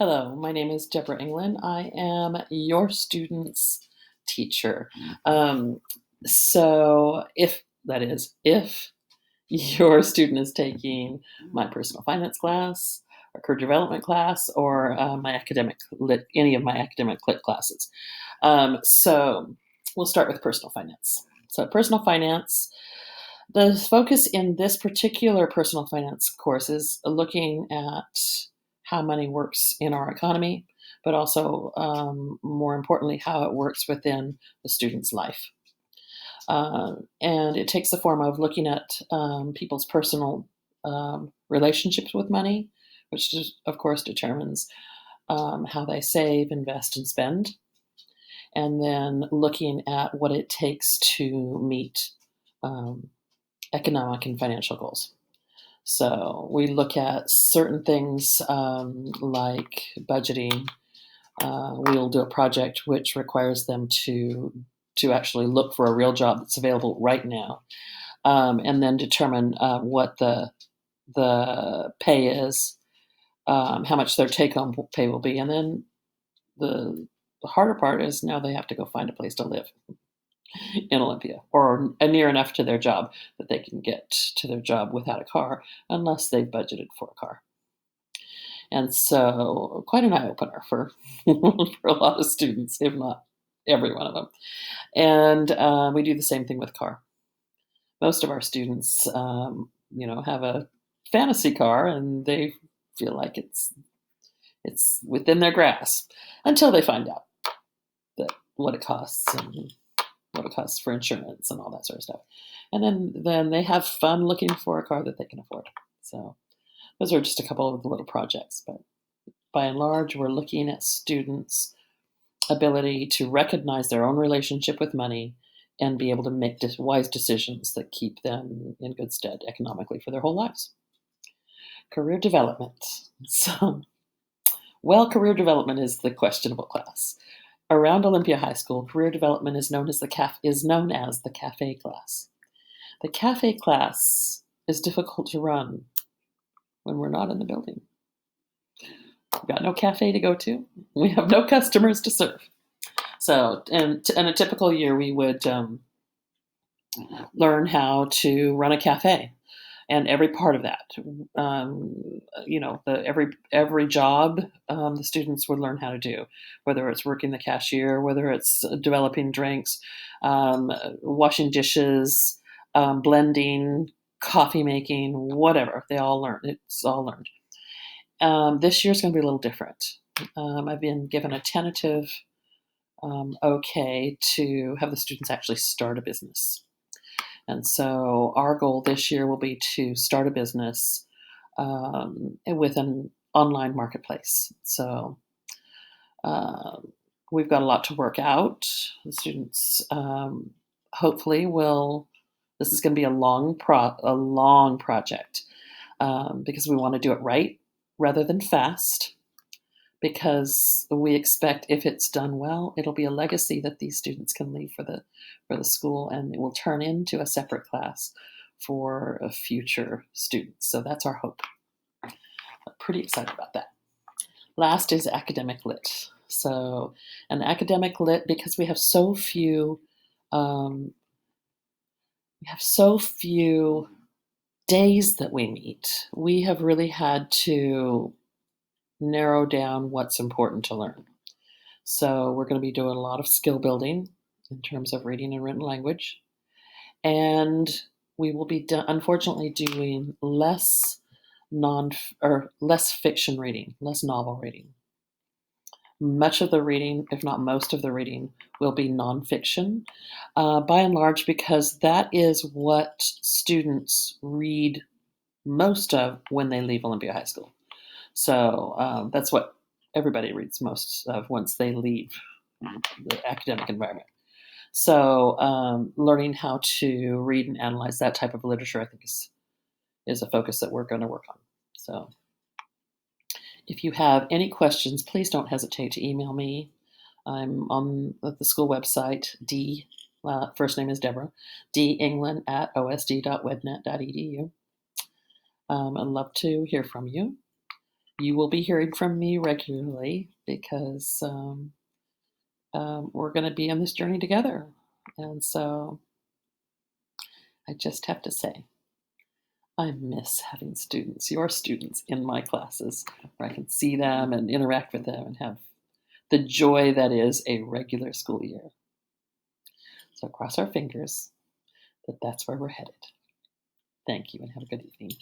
Hello, my name is Deborah Inglin. I am your student's teacher. Um, so if your student is taking my personal finance class, or career development class, or my academic lit, any of my academic lit classes. So we'll start with personal finance. So personal finance, the focus in this particular personal finance course is looking at how money works in our economy, but also, more importantly, how it works within the student's life. And it takes the form of looking at people's personal relationships with money, which of course determines how they save, invest, and spend. And then looking at what it takes to meet um, economic and financial goals. So we look at certain things like budgeting. We'll do a project which requires them to actually look for a real job that's available right now, and then determine what the pay is, how much their take-home pay will be, and then the harder part is now they have to go find a place to live in Olympia, or near enough to their job that they can get to their job without a car, unless they've budgeted for a car. And so, quite an eye opener for for a lot of students, if not every one of them. And we do the same thing with car. Most of our students, have a fantasy car, and they feel like it's within their grasp until they find out that what it costs and what it costs for insurance and all that sort of stuff. And then they have fun looking for a car that they can afford. So those are just a couple of the little projects, but by and large, we're looking at students' ability to recognize their own relationship with money and be able to make wise decisions that keep them in good stead economically for their whole lives. Career development. So, career development is the questionable class. Around Olympia High School, career development is known as the cafe class. The cafe class is difficult to run when we're not in the building. We've got no cafe to go to. We have no customers to serve. So, in a typical year, we would learn how to run a cafe, and every part of that, every job the students would learn how to do, whether it's working the cashier, whether it's developing drinks, washing dishes, blending, coffee making, whatever. They all learn. It's all learned. This year's going to be a little different. I've been given a tentative okay to have the students actually start a business. And so our goal this year will be to start a business with an online marketplace. So we've got a lot to work out. The students hopefully will. This is going to be a long project because we want to do it right rather than fast. Because we expect if it's done well, it'll be a legacy that these students can leave for the school, and it will turn into a separate class for future students. So that's our hope. I'm pretty excited about that. Last is academic lit. So an academic lit, because we have so few days that we meet, we have really had to narrow down what's important to learn. So we're going to be doing a lot of skill building in terms of reading and written language. And we will be unfortunately doing less fiction reading, less novel reading. Much of the reading, if not most of the reading, will be nonfiction, by and large, because that is what students read most of when they leave Olympia High School. So that's what everybody reads most of once they leave the academic environment. So learning how to read and analyze that type of literature, I think, is a focus that we're going to work on. So if you have any questions, please don't hesitate to email me. I'm on the school website, first name is Deborah, dinglin@osd.wednet.edu. I'd love to hear from you. You will be hearing from me regularly because we're going to be on this journey together. And so I just have to say, I miss having students, your students, in my classes where I can see them and interact with them and have the joy that is a regular school year. So cross our fingers that that's where we're headed. Thank you and have a good evening.